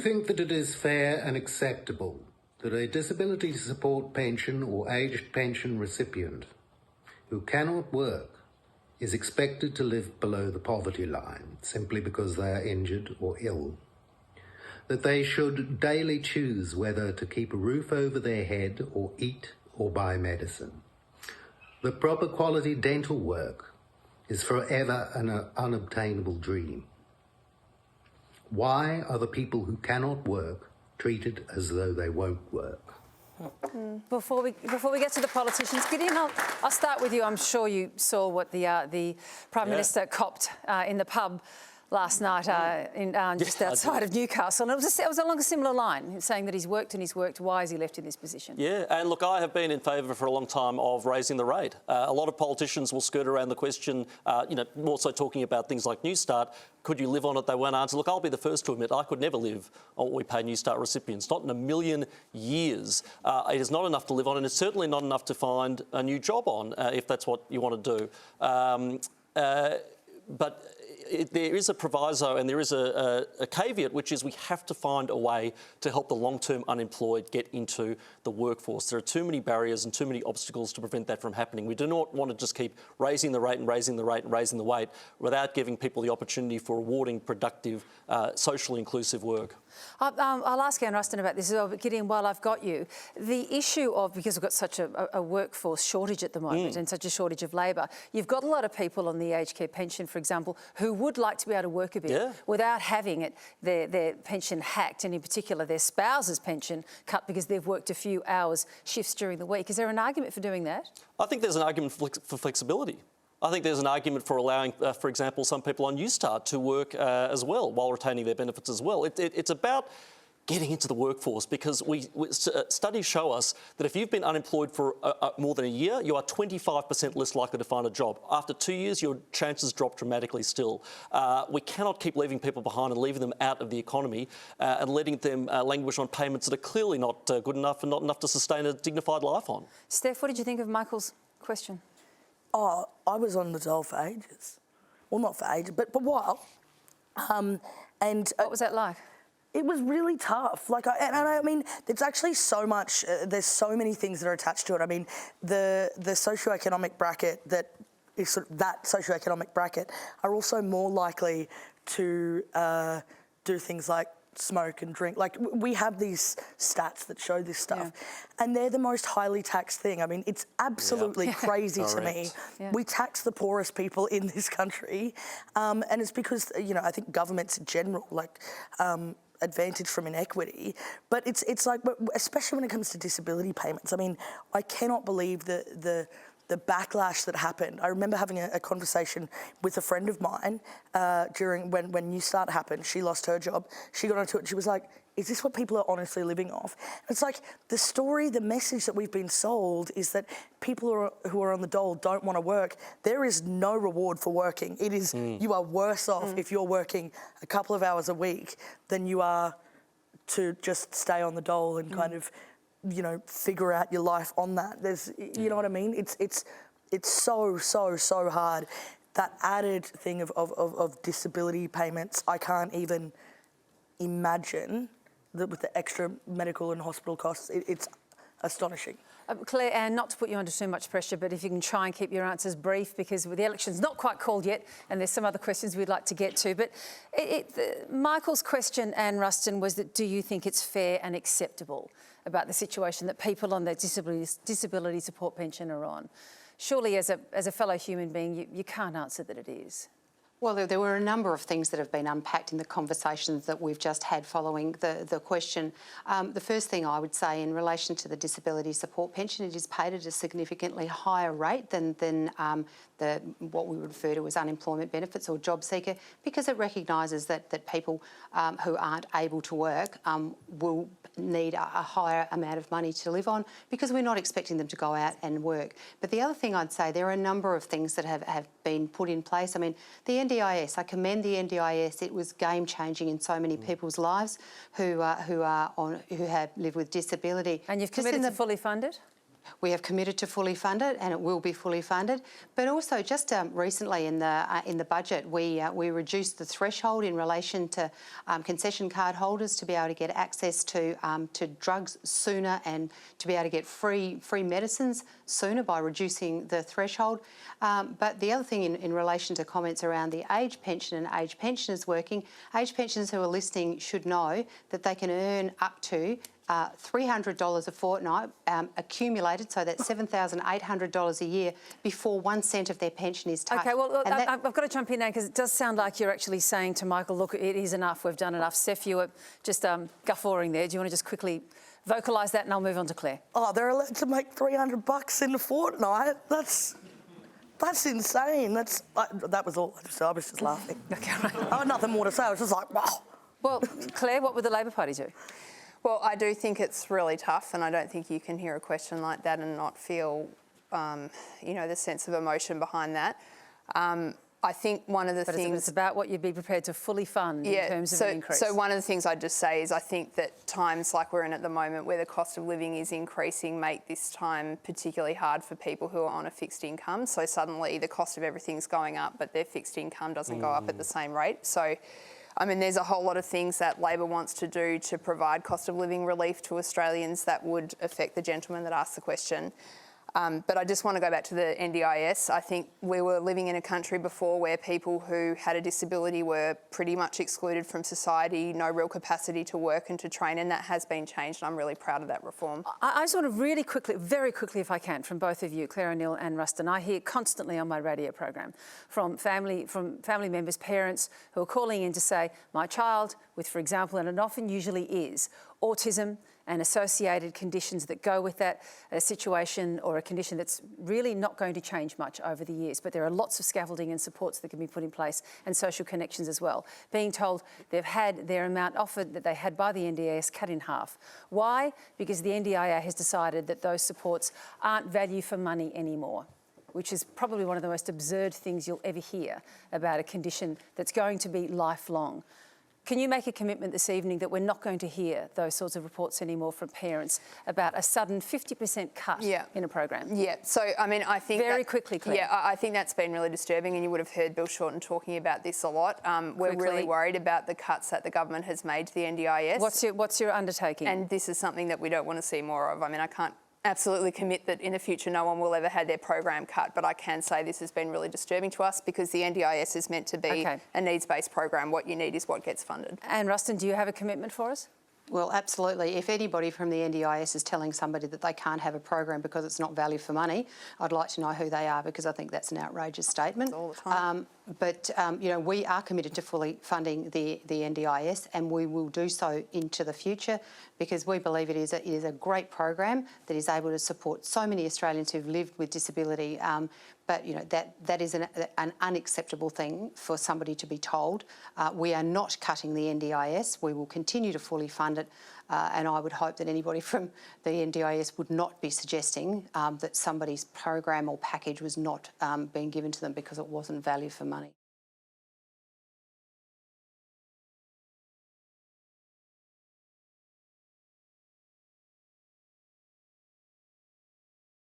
think that it is fair and acceptable that a disability support pension or aged pension recipient who cannot work is expected to live below the poverty line simply because they are injured or ill? That they should daily choose whether to keep a roof over their head or eat or buy medicine? That proper quality dental work is forever an unobtainable dream? Why are the people who cannot work treated as though they won't work? Before we get to the politicians, Gideon, I'll start with you. I'm sure you saw what the Prime Minister copped in the pub last night just outside of Newcastle. And it was along a similar line, saying that he's worked and he's worked. Why is he left in this position? Yeah, and look, I have been in favour for a long time of raising the rate. A lot of politicians will skirt around the question, more so talking about things like Newstart. Could you live on it? They won't answer. Look, I'll be the first to admit I could never live on what we pay Newstart recipients. Not in a million years. It is not enough to live on, and it's certainly not enough to find a new job on, if that's what you want to do. But there is a proviso and there is a caveat, which is we have to find a way to help the long-term unemployed get into the workforce. There are too many barriers and too many obstacles to prevent that from happening. We do not want to just keep raising the rate and raising the rate and raising the weight without giving people the opportunity for rewarding, productive, socially inclusive work. I'll ask Anne Ruston about this as well, but Gideon, while I've got you, the issue of, because we've got such a workforce shortage at the moment and such a shortage of labour, you've got a lot of people on the aged care pension, for example, who would like to be able to work a bit without having their pension hacked, and in particular their spouse's pension cut because they've worked a few hours shifts during the week. Is there an argument for doing that? I think there's an argument for flexibility. I think there's an argument for allowing, for example, some people on Newstart to work as well while retaining their benefits as well. It's about getting into the workforce, because studies show us that if you've been unemployed for more than a year, you are 25% less likely to find a job. After 2 years, your chances drop dramatically still. We cannot keep leaving people behind and leaving them out of the economy and letting them languish on payments that are clearly not good enough and not enough to sustain a dignified life on. Steph, what did you think of Michael's question? Oh, I was on the dole for ages. Well, not for ages, but a while. And what was that like? It was really tough. I mean, there's actually so much. There's so many things that are attached to it. I mean, the socioeconomic bracket that is that socioeconomic bracket are also more likely to do things like smoke and drink. Like, we have these stats that show this stuff, and they're the most highly taxed thing. I mean, it's absolutely crazy to me. We tax the poorest people in this country, and it's because, I think governments in general, advantage from inequity, but it's like, especially when it comes to disability payments. I mean, I cannot believe the backlash that happened. I remember having a conversation with a friend of mine during when Newstart happened. She lost her job. She got onto it and she was like, is this what people are honestly living off? And it's like, the message that we've been sold is that people who are on the dole don't want to work. There is no reward for working. It is, you are worse off if you're working a couple of hours a week than you are to just stay on the dole and kind of, figure out your life on that. There's, you know what I mean? It's so hard. That added thing of disability payments, I can't even imagine that with the extra medical and hospital costs. It's astonishing. Clare, and not to put you under too much pressure, but if you can try and keep your answers brief, because the election's not quite called yet and there's some other questions we'd like to get to. But Michael's question, Anne Ruston, was that do you think it's fair and acceptable about the situation that people on their disability support pension are on? Surely as a fellow human being, you can't answer that it is. Well, there were a number of things that have been unpacked in the conversations that we've just had following the question. The first thing I would say in relation to the disability support pension, it is paid at a significantly higher rate than what we would refer to as unemployment benefits or job seeker, because it recognises that people who aren't able to work will need a higher amount of money to live on, because we're not expecting them to go out and work. But the other thing I'd say, there are a number of things that have been put in place. I mean, the NDIS, I commend the NDIS. It was game-changing in so many people's lives who have lived with disability. And you've committed to fully fund it? We have committed to fully fund it, and it will be fully funded. But also, just recently in the budget, we reduced the threshold in relation to concession card holders to be able to get access to drugs sooner and to be able to get free medicines sooner by reducing the threshold. But the other thing in relation to comments around the age pension and age pensioners working, age pensioners who are listening should know that they can earn up to $300 a fortnight accumulated, so that's $7,800 a year before 1 cent of their pension is touched. Okay, well, I've got to jump in now because it does sound like you're actually saying to Michael, look, it is enough, we've done enough. Steph, you were just guffawing there. Do you want to just quickly vocalise that and I'll move on to Clare? Oh, they're allowed to make $300 in a fortnight. That's insane. That was all. I was just laughing. Okay, right. I had nothing more to say. I was just like, wow. Well, Clare, what would the Labor Party do? Well, I do think it's really tough, and I don't think you can hear a question like that and not feel, the sense of emotion behind that. I think one of the things... It's about what you'd be prepared to fully fund in terms of an increase. So one of the things I'd just say is I think that times like we're in at the moment where the cost of living is increasing make this time particularly hard for people who are on a fixed income. So suddenly the cost of everything's going up, but their fixed income doesn't go up at the same rate. So, I mean, there's a whole lot of things that Labor wants to do to provide cost of living relief to Australians that would affect the gentleman that asked the question. But I just want to go back to the NDIS. I think we were living in a country before where people who had a disability were pretty much excluded from society, no real capacity to work and to train, and that has been changed, and I'm really proud of that reform. I just want to really quickly, very quickly if I can, from both of you, Clare O'Neill and Ruston, I hear constantly on my radio program from family members, parents who are calling in to say, my child with, for example, and it often usually is, autism and associated conditions that go with that, a situation or a condition that's really not going to change much over the years. But there are lots of scaffolding and supports that can be put in place and social connections as well. Being told they've had their amount offered that they had by the NDIS cut in half. Why? Because the NDIA has decided that those supports aren't value for money anymore, which is probably one of the most absurd things you'll ever hear about a condition that's going to be lifelong. Can you make a commitment this evening that we're not going to hear those sorts of reports anymore from parents about a sudden 50% cut in a program? Yeah, so I mean, I think... Very quickly, Clare. Yeah, I think that's been really disturbing, and you would have heard Bill Shorten talking about this a lot. We're really worried about the cuts that the government has made to the NDIS. What's your undertaking? And this is something that we don't want to see more of. I mean, I can't absolutely commit that in the future no one will ever have their program cut, but I can say this has been really disturbing to us because the NDIS is meant to be a needs-based program. What you need is what gets funded. And Ruston, do you have a commitment for us? Well, absolutely. If anybody from the NDIS is telling somebody that they can't have a program because it's not value for money, I'd like to know who they are because I think that's an outrageous statement. All the time. But we are committed to fully funding the NDIS, and we will do so into the future because we believe it is a great program that is able to support so many Australians who've lived with disability. But that is an unacceptable thing for somebody to be told. We are not cutting the NDIS. We will continue to fully fund it, and I would hope that anybody from the NDIS would not be suggesting that somebody's program or package was not being given to them because it wasn't value for money.